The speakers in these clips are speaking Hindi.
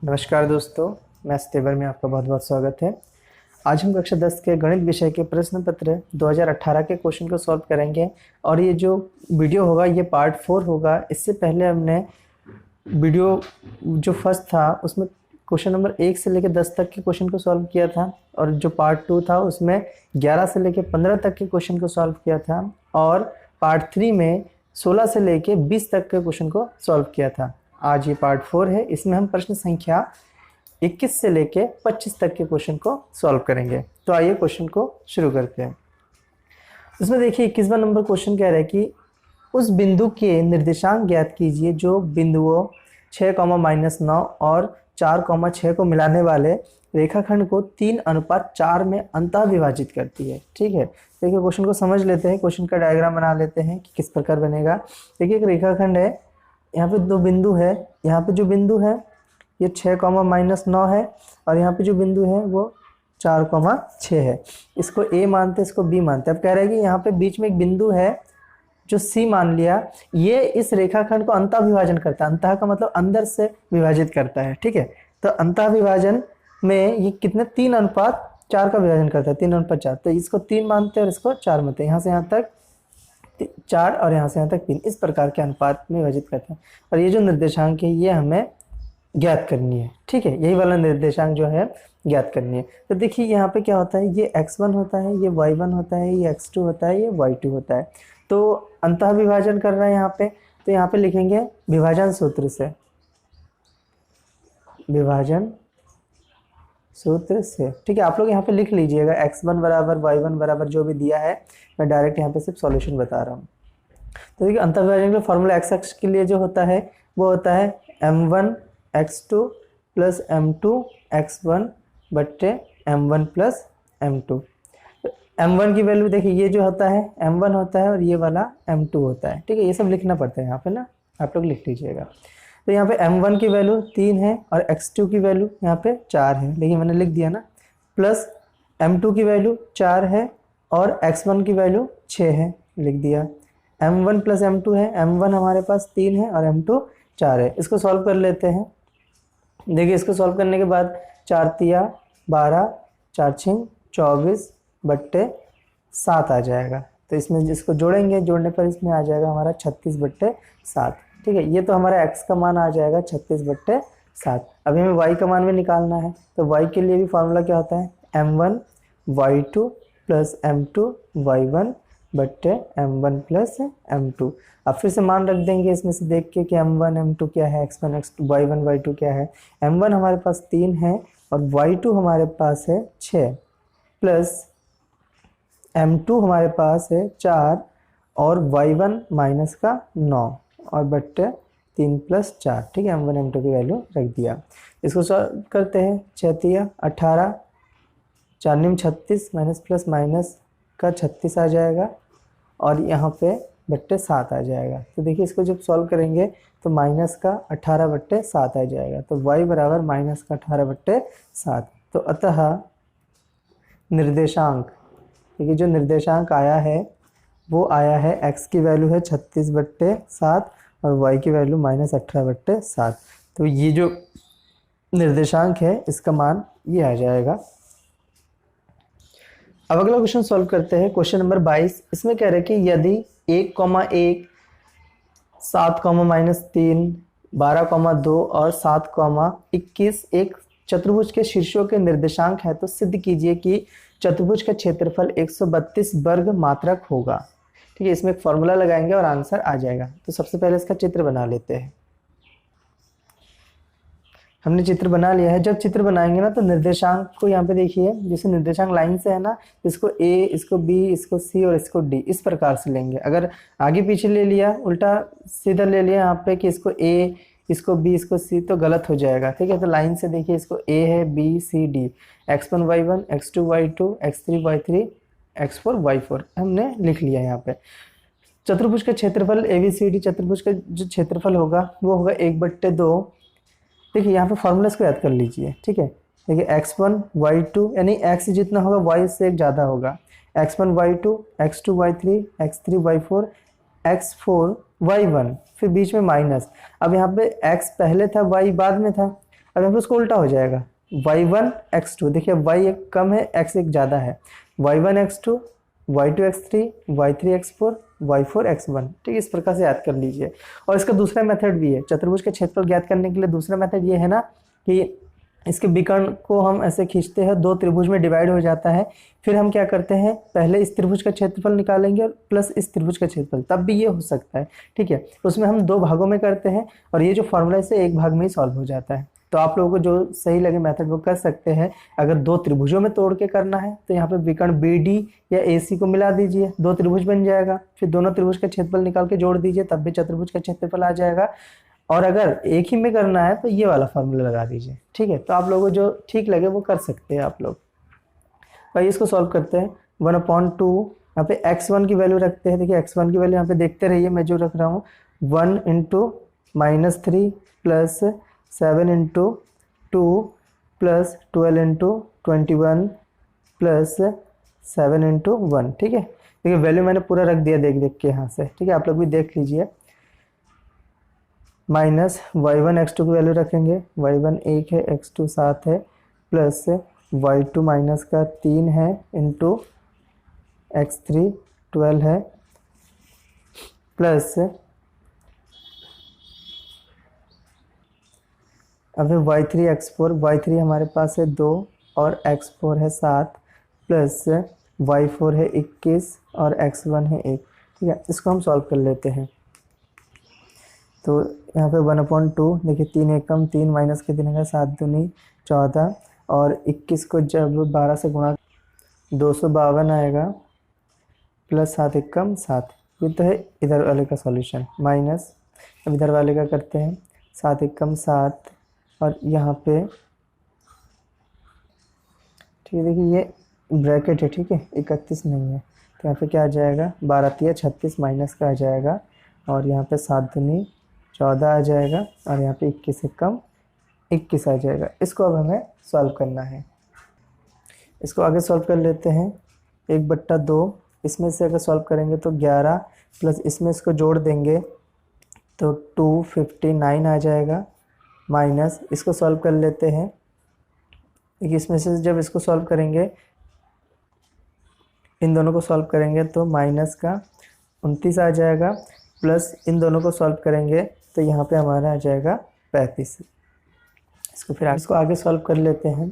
नमस्कार दोस्तों, मैं स्टेबर में आपका बहुत बहुत स्वागत है। आज हम कक्षा 10 के गणित विषय के प्रश्न पत्र 2018 के क्वेश्चन को सॉल्व करेंगे। और ये जो वीडियो होगा ये पार्ट 4 होगा। इससे पहले हमने वीडियो जो फर्स्ट था उसमें क्वेश्चन नंबर 1 से लेकर 10 तक के क्वेश्चन को सॉल्व किया था, और जो पार्ट 2 था उसमें 11 से लेकर 15 तक के क्वेश्चन को सॉल्व किया था, और पार्ट 3 में 16 से लेकर 20 तक के क्वेश्चन को सॉल्व किया था। आज ये पार्ट 4 है। इसमें हम प्रश्न संख्या 21 से लेके 25 तक के क्वेश्चन को सॉल्व करेंगे। तो आइए क्वेश्चन को शुरू करते हैं। इसमें देखिए 21वां नंबर क्वेश्चन कह रहा है कि उस बिंदु के निर्देशांक ज्ञात कीजिए जो बिंदुओं 6,-9 और 4,6 को मिलाने वाले रेखाखंड को 3:4 में अंतः विभाजित करती है। ठीक है, देखिए क्वेश्चन को समझ लेते हैं। क्वेश्चन का डायग्राम बना लेते हैं कि किस प्रकार बनेगा। देखिए एक रेखाखंड है, यहाँ पे दो बिंदु है। यहाँ पे जो बिंदु है ये 6,-9 है, और यहाँ पे जो बिंदु है वो 4,6 है। इसको ए मानते हैं, इसको बी मानते हैं। अब कह रहे हैं कि यहाँ पे बीच में एक बिंदु है जो सी मान लिया, ये इस रेखाखंड को अंतः विभाजन करता है। अंतः का मतलब अंदर से विभाजित करता है। ठीक है, तो अंतः विभाजन में ये कितने 3:4 का विभाजन करता है, 3:4। तो इसको 3 मानते हैं और इसको 4 मानते हैं। यहाँ से यहाँ तक 4 और यहाँ से यहाँ तक 3, इस प्रकार के अनुपात में विभाजित करते हैं। और ये जो निर्देशांक है ये हमें ज्ञात करनी है। ठीक है, यही वाला निर्देशांक जो है ज्ञात करनी है। तो देखिए यहाँ पे क्या होता है, ये x1 होता है, ये y1 होता है, ये x2 होता है, ये y2 होता है। तो अंतः विभाजन कर रहा है यहाँ पे, तो यहाँ पे लिखेंगे विभाजन सूत्र से, विभाजन सूत्र से। ठीक है, आप लोग यहाँ पे लिख लीजिएगा x1 बराबर y1 बराबर जो भी दिया है, मैं डायरेक्ट यहाँ पे सिर्फ सॉल्यूशन बता रहा हूँ। तो देखिए अंतः विभाजन का फॉर्मूला x अक्ष के लिए जो होता है वो होता है m1 x2 plus m2 x1 बट्टे m1 प्लस m2। m1 की वैल्यू देखिए ये जो होता है m1 होता है और ये वाला m2 होता है। ठीक है, ये सब लिखना पड़ता है यहाँ पे ना, आप लोग लिख लीजिएगा। तो यहाँ पे m1 की वैल्यू 3 है और x2 की वैल्यू यहाँ पे 4 है, लेकिन मैंने लिख दिया ना, प्लस m2 की वैल्यू 4 है और x1 की वैल्यू 6 है, लिख दिया। m1 प्लस m2 है, m1 हमारे पास 3 है और m2 4 है। इसको सॉल्व कर लेते हैं। देखिए इसको सॉल्व करने के बाद 4 तिया 12, 4 छिंग 24 बट्टे 7 आ जाएगा। तो इसमें जिसको जोड़ेंगे, जोड़ने पर इसमें आ जाएगा हमारा 36 बट्टे 7। ठीक है, ये तो हमारा x का मान आ जाएगा 36 बट्टे 7। अभी हमें y का मान भी निकालना है, तो y के लिए भी फॉर्मूला क्या होता है, m1 y2 plus m2 y1 बट्टे m1 प्लस m2। अब फिर से मान रख देंगे इसमें से देख के कि m1 m2 क्या है, x1 x2 y1 y2 क्या है। m1 हमारे पास 3 है और y2 हमारे पास है 6, प्लस m2 हमारे पास है 4 और y1 माइनस का 9 और बट्टे 3 प्लस 4। ठीक है, m1 m2 की वैल्यू रख दिया। इसको सॉल्व करते हैं। 6 तिया 18, 4 निम 36, माइनस प्लस माइनस का 36 आ जाएगा और यहाँ पे बट्टे 7 आ जाएगा। तो देखिए इसको जब सॉल्व करेंगे तो माइनस का 18 बट्टे 7 आ जाएगा। तो y बराबर माइनस का 18 बट्टे 7। तो अतः निर्देशांक, देखिए जो निर्देशांक आया है वो आया है x की वैल्यू है 36 बट्टे 7 और y की वैल्यू माइनस 18 बट्टे 7। तो ये जो निर्देशांक है इसका मान ये आ जाएगा। अब अगला क्वेश्चन सॉल्व करते हैं। Question number 22। इसमें कह रहे हैं कि यदि 1,1 7,-3 12,2 और 7,21 एक चतुर्भुज के शीर्षों के निर्देशांक है तो सिद्ध कीजिए कि चतुर्भुज का क्षेत्रफल 132 वर्ग मात्रक होगा। ठीक है, इसमें एक फॉर्मूला लगाएंगे और आंसर आ जाएगा। तो सबसे पहले इसका चित्र बना लेते हैं। हमने चित्र बना लिया है। जब चित्र बनाएंगे ना तो निर्देशांक को यहाँ पे देखिए, जैसे निर्देशांक लाइन से है ना, इसको a, इसको b, इसको c और इसको d इस प्रकार से लेंगे। अगर आगे पीछे ले लिया, उल्टा सीधा ले लिया यहाँ पे कि इसको a, इसको b, इसको c, तो गलत हो जाएगा। ठीक है, तो लाइन से देखिए, इसको a है b c d, x1 y1 x2 y2 x3 y3 x4 y4 हमने लिख लिया। यहाँ पे चतुर्भुज का क्षेत्रफल ABCD चतुर्भुज का जो क्षेत्रफल होगा वो होगा 1/2। देखिए यहाँ पे फॉर्मूला को याद कर लीजिए। ठीक है, देखिए x1 y2 यानी x जितना होगा y से एक ज़्यादा होगा, x1 y2 x2 y3 x3 y4 x4 y1, फिर बीच में माइनस। अब यहाँ पे x पहले था y बाद में था। अब यहाँ पे उसको उल्टा हो जाएगा, y1 x2, देखिए y एक कम है, x एक ज़्यादा है, y1 x2, y2 x3, y3 x4, y4 x1, ठीक है, इस प्रकार से याद कर लीजिए। और इसका दूसरा मेथड भी है, चतुर्भुज के क्षेत्रफल ज्ञात करने के लिए दूसरा मेथड ये है ना कि इसके विकर्ण को हम ऐसे खींचते हैं, दो त्रिभुज में डिवाइड हो जाता है, फिर हम क्या करते हैं, पहले इस त्रिभुज का क्षेत्रफल निकालेंगे और प्लस इस त्रिभुज का क्षेत्रफल, तब भी ये हो सकता है, ठीक है। उसमें हम दो भागों में करते हैं और ये जो फॉर्मूला है इसे एक भाग में ही सॉल्व हो जाता है। तो आप लोगों को जो सही लगे मेथड वो कर सकते हैं। अगर दो त्रिभुजों में तोड़ के करना है तो यहाँ पे विकर्ण BD या AC को मिला दीजिए, दो त्रिभुज बन जाएगा, फिर दोनों त्रिभुज का क्षेत्रफल निकाल के जोड़ दीजिए, तब भी चतुर्भुज का क्षेत्रफल आ जाएगा। और अगर एक ही में करना है तो ये वाला फॉर्मूला लगा दीजिए, ठीक है। तो आप लोगों को जो ठीक लगे वो कर सकते हैं आप लोग। भाई इसको सॉल्व करते हैं, 1/2 यहाँ पे x1 की वैल्यू रखते हैं। देखिए x1 की वैल्यू यहाँ पे देखते रहिए, मैं जो रख रहा हूँ 1 × -3 प्लस 7 × 2 प्लस 12 × 21 प्लस 7 × 1, ठीक है। देखिए वैल्यू मैंने पूरा रख दिया देख देख के यहाँ से, ठीक है, आप लोग भी देख लीजिए। माइनस y1 x2 की वैल्यू रखेंगे, y1 1 है, x2 7 है, प्लस y2 माइनस का 3 है इंटू x3 12 है, प्लस अब y3 x4, y3 हमारे पास है 2 और x4 है 7, प्लस y4 है 21 और x1 है 1, ठीक है। इसको हम सॉल्व कर लेते हैं। तो यहाँ पे 1/2, देखिए 3 एकम 3 माइनस के दिन 7 दूनी 14 और 21 को जब 12 से गुणा 252 आएगा, प्लस 7 एकम 7, ये तो है इधर वाले का सॉल्यूशन। माइनस अब इधर वाले का करते हैं, 7 एकम 7 और यहाँ पे, ठीक है, देखिए ये ब्रैकेट है, ठीक है, 31 नहीं है, तो यहाँ पे क्या आ जाएगा, 12 × 36 माइनस का आ जाएगा, और यहाँ पे 7 दूनी 14 आ जाएगा, और यहाँ पे 21 एकम 21 आ जाएगा। इसको अब हमें सॉल्व करना है। इसको आगे सॉल्व कर लेते हैं, 1/2, इसमें से अगर सॉल्व करेंगे तो 11 प्लस इसमें इसको जोड़ देंगे तो 259 आ जाएगा, माइनस इसको सॉल्व कर लेते हैं। इसमें से जब इसको सॉल्व करेंगे, इन दोनों को सॉल्व करेंगे तो माइनस का 29 आ जाएगा, प्लस इन दोनों को सॉल्व करेंगे तो यहाँ पे हमारा आ जाएगा 35। इसको फिर इसको आगे सॉल्व कर लेते हैं,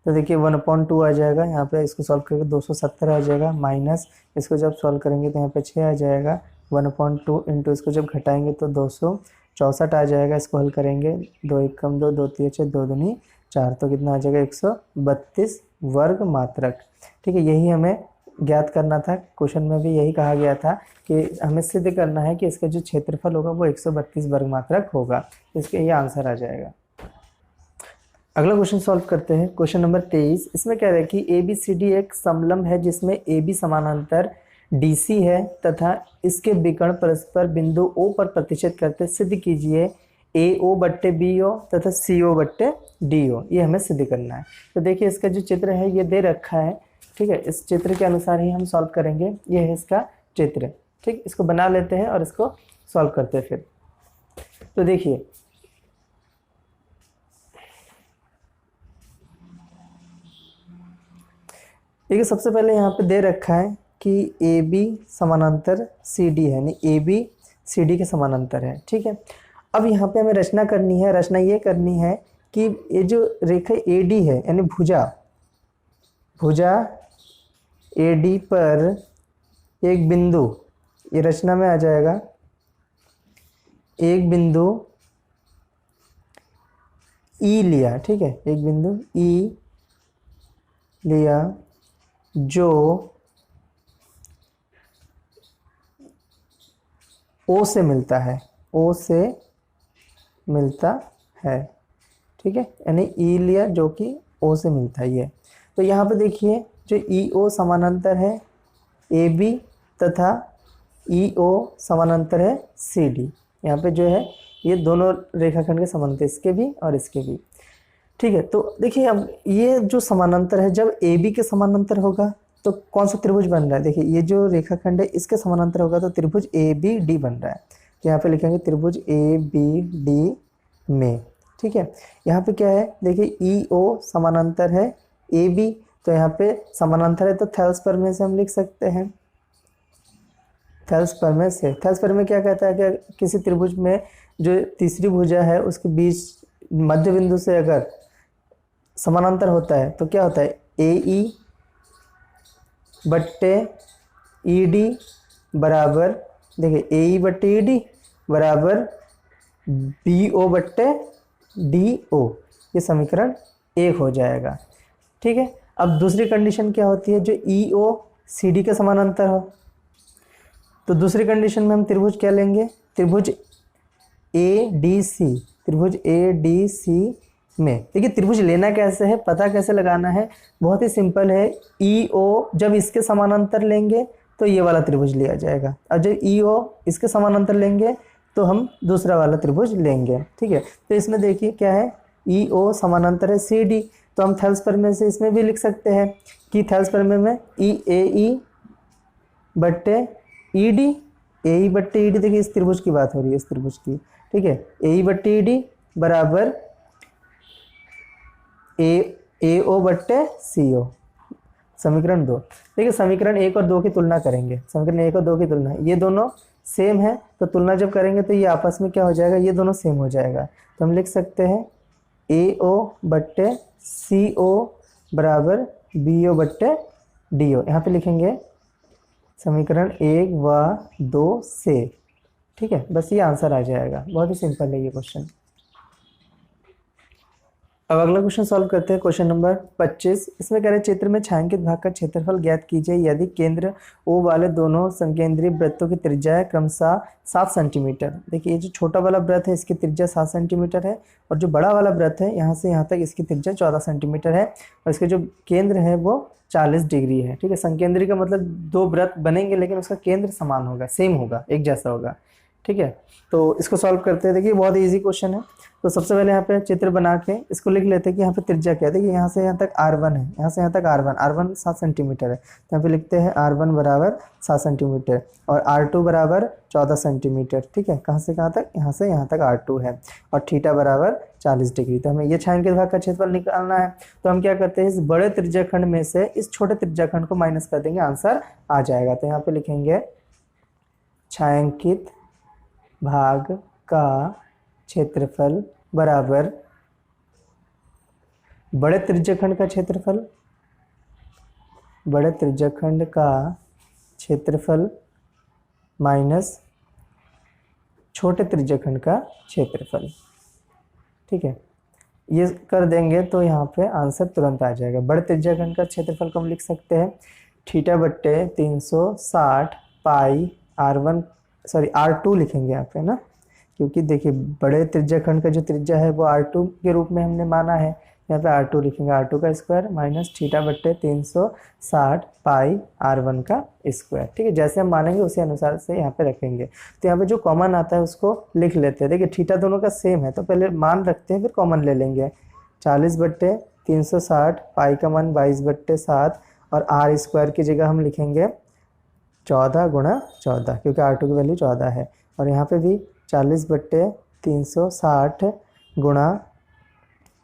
तो देखिए 1/2 आ जाएगा, यहाँ पे इसको सॉल्व करके 270 आ जाएगा, माइनस इसको जब सॉल्व करेंगे तो यहाँ पे 6 आ जाएगा, 1/2 इंटू इसको जब घटाएंगे तो 264 आ जाएगा। इसको हल करेंगे, 2 एकम 2, 2 × 6, 2 दूनी 4, तो कितना आ जाएगा 132 वर्ग मात्रक, ठीक है। यही हमें ज्ञात करना था, क्वेश्चन में भी यही कहा गया था कि हमें सिद्ध करना है कि इसका जो क्षेत्रफल होगा वो 132 वर्ग मात्रक होगा, इसके ये आंसर आ जाएगा। अगला क्वेश्चन सॉल्व करते हैं, क्वेश्चन नंबर 23। इसमें कह रहा है कि ABCD एक समलंब है जिसमें AB समानांतर DC है तथा इसके विकर्ण परस्पर बिंदु O पर प्रतिच्छेद करते, सिद्ध कीजिए AO/BO तथा CO/DO। ये हमें सिद्ध करना है। तो देखिए इसका जो चित्र है ये दे रखा है, ठीक है, इस चित्र के अनुसार ही हम सॉल्व करेंगे। ये है इसका चित्र, ठीक, इसको बना लेते हैं और इसको सॉल्व करते हैं फिर। तो देखिए सबसे पहले यहाँ पे दे रखा है कि AB समानांतर CD है, यानी AB CD के समानांतर है, ठीक है। अब यहाँ पे हमें रचना करनी है, रचना ये करनी है कि ये जो रेखा AD है, यानी भुजा AD पर एक बिंदु, ये रचना में आ जाएगा, एक बिंदु E लिया, ठीक है, एक बिंदु E लिया जो O से मिलता है, O से मिलता है, ठीक है, यानी E लिया जो कि O से मिलता है ये। तो यहाँ पे देखिए जो EO समानांतर है AB तथा EO समानांतर है CD। यहाँ पे जो है ये दोनों रेखाखंड के समानांतर, इसके भी और इसके भी, ठीक है। तो देखिए अब ये जो समानांतर है, जब AB के समानांतर होगा तो कौन सा त्रिभुज बन रहा है, देखिए ये जो रेखाखंड है इसके समानांतर होगा तो त्रिभुज ABD बन रहा है। तो यहाँ पे लिखेंगे त्रिभुज ABD में ठीक है। यहाँ पे क्या है, देखिए ई ओ समानांतर है ए बी, तो यहाँ पे समानांतर है तो थेल्स प्रमेय से हम लिख सकते हैं। थेल्स प्रमेय से, थेल्स प्रमेय क्या कहता है कि किसी त्रिभुज में जो तीसरी भुजा है उसके बीच मध्य बिंदु से अगर समानांतर होता है तो क्या होता है, ए ई बट्टे ई डी बराबर, देखिए ए ई बट्टे ई डी बराबर बी ओ बट्टे डी ओ, ये समीकरण 1 हो जाएगा। ठीक है। अब दूसरी कंडीशन क्या होती है, जो ई ओ सी डी के समानांतर हो, तो दूसरी कंडीशन में हम त्रिभुज क्या लेंगे, त्रिभुज ए डी सी, त्रिभुज ए डी सी में, देखिए त्रिभुज लेना कैसे है, पता कैसे लगाना है, बहुत ही सिंपल है। ई ओ जब इसके समानांतर लेंगे तो ये वाला त्रिभुज लिया जाएगा, और जब ई ओ इसके समानांतर लेंगे तो हम दूसरा वाला त्रिभुज लेंगे। ठीक है। तो इसमें देखिए क्या है, ई ओ समानांतर है सी डी, तो हम थेल्स प्रमेय से इसमें भी लिख सकते हैं कि थेल्स प्रमेय में ई बट्टे ई डी, ए ई बट्टे ई डी, देखिए इस त्रिभुज की बात हो रही है, इस त्रिभुज की। ठीक है। ए ई बट्टे ई डी बराबर ए ओ बट्टे सी ओ, समीकरण 2। देखिए समीकरण 1 और 2 की तुलना करेंगे, समीकरण 1 और 2 की तुलना, ये दोनों सेम है तो तुलना जब करेंगे तो ये आपस में क्या हो जाएगा, ये दोनों सेम हो जाएगा। तो हम लिख सकते हैं ए ओ बट्टे सी ओ बराबर बी ओ बट्टे डी ओ, यहाँ पे लिखेंगे समीकरण 1 व 2 से। ठीक है, बस ये आंसर आ जाएगा, बहुत ही सिंपल है ये क्वेश्चन। अब अगला क्वेश्चन सॉल्व करते हैं, क्वेश्चन नंबर 25। इसमें कह रहे हैं चित्र में छायांकित भाग का क्षेत्रफल ज्ञात कीजिए यदि केंद्र ओ वाले दोनों संकेंद्रीय वृत्तों की त्रिज्या क्रमशः 7 सेंटीमीटर। देखिए ये जो छोटा वाला वृत्त है इसकी त्रिज्या 7 सेंटीमीटर है, और जो बड़ा वाला वृत्त है यहाँ से यहाँ तक इसकी त्रिज्या 14 सेंटीमीटर है, और इसके जो केंद्र है वो 40 डिग्री है। ठीक है। संकेंद्रीय का मतलब दो वृत्त बनेंगे लेकिन उसका केंद्र समान होगा, सेम होगा, एक जैसा होगा। ठीक है। तो इसको सॉल्व करते हैं। देखिए बहुत इजी क्वेश्चन है। तो सबसे पहले यहाँ पे चित्र बना के इसको लिख लेते हैं कि यहाँ पे त्रिज्या क्या है। देखिए यहाँ से यहाँ तक R1 है, यहाँ से यहाँ तक R1 7 सेंटीमीटर है, तो यहाँ पे लिखते हैं R1 बराबर 7 सेंटीमीटर और R2 बराबर 14 सेंटीमीटर। ठीक है। कहाँ से कहाँ तक, यहाँ से यहाँ तक R2 है, और थीटा बराबर 40 डिग्री। तो हमें ये छायांकित भाग का क्षेत्रफल निकालना है। तो हम क्या करते हैं, इस बड़े त्रिज्याखंड में से इस छोटे त्रिज्याखंड को माइनस कर देंगे, आंसर आ जाएगा। तो यहाँ पे लिखेंगे छायांकित भाग का क्षेत्रफल बराबर बड़े त्रिज्याखंड का क्षेत्रफल, बड़े त्रिज्याखंड का क्षेत्रफल माइनस छोटे त्रिज्याखंड का क्षेत्रफल। ठीक है। ये कर देंगे तो यहाँ पे आंसर तुरंत आ जाएगा। बड़े त्रिज्याखंड का क्षेत्रफल को हम लिख सकते हैं थीटा बट्टे 360 पाई R2 लिखेंगे यहाँ पे ना, क्योंकि देखिए बड़े त्रिज्याखंड का जो त्रिज्या है वो R2 के रूप में हमने माना है। यहाँ पे R2 लिखेंगे, R2 का स्क्वायर माइनस थीटा बट्टे 360 पाई R1 का स्क्वायर। ठीक है। जैसे हम मानेंगे उसी अनुसार से यहाँ पे रखेंगे। तो यहाँ पे जो कॉमन आता है उसको लिख लेते हैं। देखिए थीटा दोनों का सेम है तो पहले मान रखते हैं फिर कॉमन ले लेंगे। 40 बट्टे 360, पाई का मान 22 बट्टे 7, और R स्क्वायर की जगह हम लिखेंगे 14 गुणा 14, क्योंकि R2 की वैल्यू 14 है, और यहाँ पे भी 40 बट्टे 360 गुणा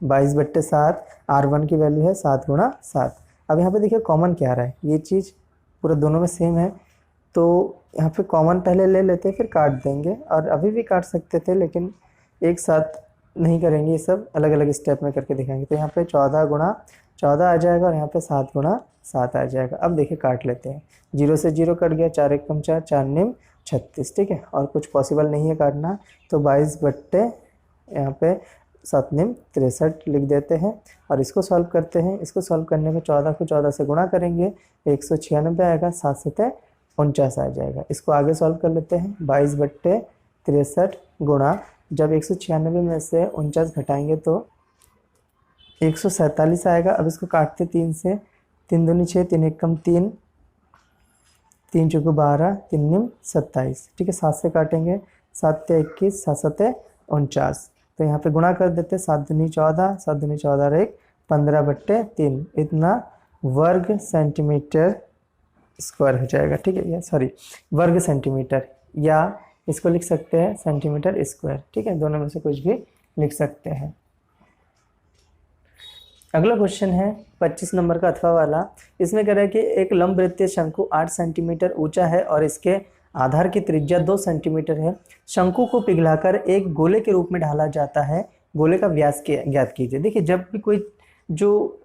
22 बट्टे 7, R1 की वैल्यू है 7 गुणा 7। अब यहाँ पे देखिए कॉमन क्या आ रहा है, ये चीज़ पूरा दोनों में सेम है, तो यहाँ पे कॉमन पहले ले लेते हैं फिर काट देंगे, और अभी भी काट सकते थे लेकिन एक साथ नहीं करेंगे, ये सब अलग अलग स्टेप में करके दिखाएंगे। तो यहाँ पे 14 गुणा 14 आ जाएगा, और यहाँ पे 7 गुणा 7 आ जाएगा। अब देखिए काट लेते हैं, 0 से 0 कट गया, 4 1 4, 4 निम 36। ठीक है। और कुछ पॉसिबल नहीं है काटना, तो 22 बट्टे यहाँ पे 7 निम 63 लिख देते हैं, और इसको सॉल्व करते हैं। इसको सॉल्व करने में 14 को 14 से गुणा करेंगे, 196 आएगा, 7 7 49 आ जाएगा। इसको आगे सॉल्व कर लेते हैं। 22 बट्टे 63 गुणा, जब 196 में से 49 घटाएंगे तो 147 आएगा। अब इसको काटते 3 से, 3 दूनी 6, 3 1 कम 3, 3 चौको 12, 3 निम 27। ठीक है। 7 से काटेंगे, 7 21, 7 7 49। तो यहाँ पे गुणा कर देते, 7 दूनी 14, 7 दूनी 14 और 1 15 बट्टे 3, इतना वर्ग सेंटीमीटर स्क्वायर हो जाएगा। ठीक है, या सॉरी वर्ग सेंटीमीटर, या इसको लिख सकते हैं सेंटीमीटर स्क्वायर। ठीक है, दोनों में से कुछ भी लिख सकते हैं। अगला क्वेश्चन है 25 नंबर का अथवा वाला। इसमें कह रहा है कि एक लंबवृत्तीय शंकु 8 सेंटीमीटर ऊंचा है और इसके आधार की त्रिज्या 2 सेंटीमीटर है। शंकु को पिघलाकर एक गोले के रूप में ढाला जाता है, गोले का व्यास ज्ञात कीजिए। देखिए, जब भी कोई जो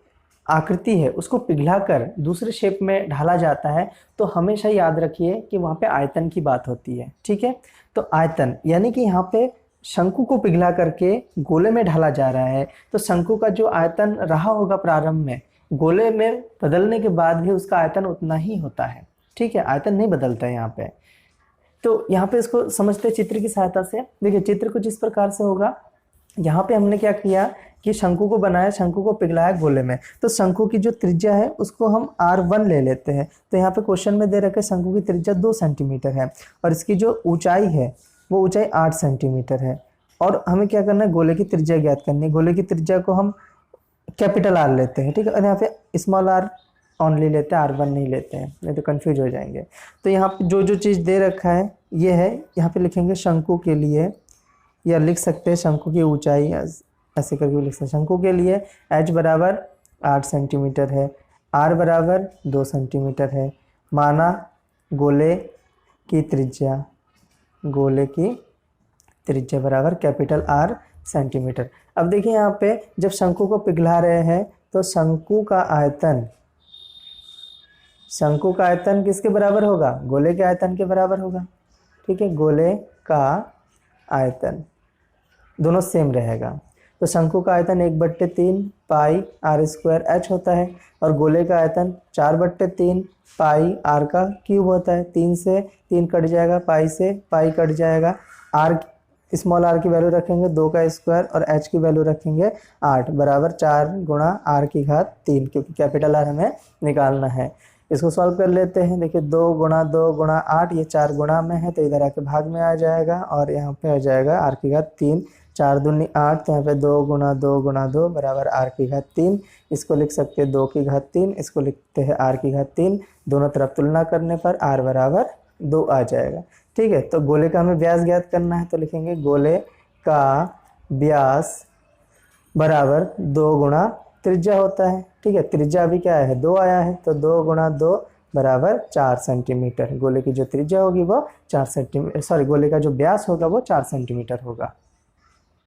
आकृति है उसको पिघलाकर दूसरे शेप में ढाला जाता है तो हमेशा याद रखिए कि वहाँ पे आयतन की बात होती है। ठीक है, तो आयतन यानी कि यहाँ पे शंकु को पिघला करके गोले में ढाला जा रहा है, तो शंकु का जो आयतन रहा होगा प्रारंभ में, गोले में बदलने के बाद भी उसका आयतन उतना ही होता है। ठीक है, आयतन नहीं बदलता है यहाँ पे। तो यहाँ पे इसको समझते हैं चित्र की सहायता से। देखिए, चित्र कुछ इस प्रकार से होगा। यहाँ पे हमने क्या किया कि शंकु को बनाया, शंकु को पिघलाया गोले में, तो शंकु की जो त्रिज्या है उसको हम r1 ले लेते हैं। तो यहाँ पे क्वेश्चन में दे रखा है शंकु की त्रिज्या 2 सेंटीमीटर है और इसकी जो ऊंचाई है वो ऊंचाई 8 सेंटीमीटर है। और हमें क्या करना है, गोले की त्रिज्या ज्ञात करनी है। गोले की त्रिज्या को हम कैपिटल R लेते हैं। ठीक है, और यहाँ पे स्मॉल r ऑनली लेते हैं, R1 नहीं लेते हैं, नहीं तो कंफ्यूज हो जाएंगे। तो यहाँ पे जो जो चीज़ दे रखा है ये है, यहाँ पे लिखेंगे शंकु के लिए, या लिख सकते हैं शंकु की ऊंचाई ऐसे करके लिख सकते हैं। शंकु के लिए h बराबर 8 सेंटीमीटर है, r बराबर 2 सेंटीमीटर है। माना गोले की त्रिज्या, गोले की त्रिज्या बराबर कैपिटल R सेंटीमीटर। अब देखिए यहाँ पे जब शंकु को पिघला रहे हैं तो शंकु का आयतन किसके बराबर होगा, गोले के आयतन के बराबर होगा। ठीक है, गोले का आयतन दोनों सेम रहेगा। तो शंकु का आयतन 1/3 पाई r² h होता है और गोले का आयतन 4/3 पाई r का क्यूब होता है। 3 से 3 कट जाएगा, पाई से पाई कट जाएगा। r स्मॉल r की वैल्यू रखेंगे 2 का स्क्वायर और h की वैल्यू रखेंगे 8 बराबर 4 गुणा r3, क्योंकि कैपिटल R हमें निकालना है। इसको सॉल्व कर लेते हैं। देखिए 2 गुणा 2 गुणा 8, ये 4 गुणा में है तो इधर आके भाग में आ जाएगा और यहाँ पे आ जाएगा r3, 4 दूनी 8, तो यहाँ पे 2 गुणा 2 गुणा 2 बराबर r3। इसको लिख सकते हैं 2/3, इसको लिखते हैं r3। दोनों तरफ तुलना करने पर r बराबर 2 आ जाएगा। ठीक है, तो गोले का हमें व्यास ज्ञात करना है, तो लिखेंगे गोले का व्यास बराबर 2 गुणा त्रिज्या होता है। ठीक है, त्रिज्या अभी क्या है, 2 आया है, तो 2 गुणा 2 बराबर 4 सेंटीमीटर। गोले की जो त्रिज्या होगी वो 4 सेंटीमीटर, सॉरी, गोले का जो व्यास होगा वो 4 सेंटीमीटर होगा।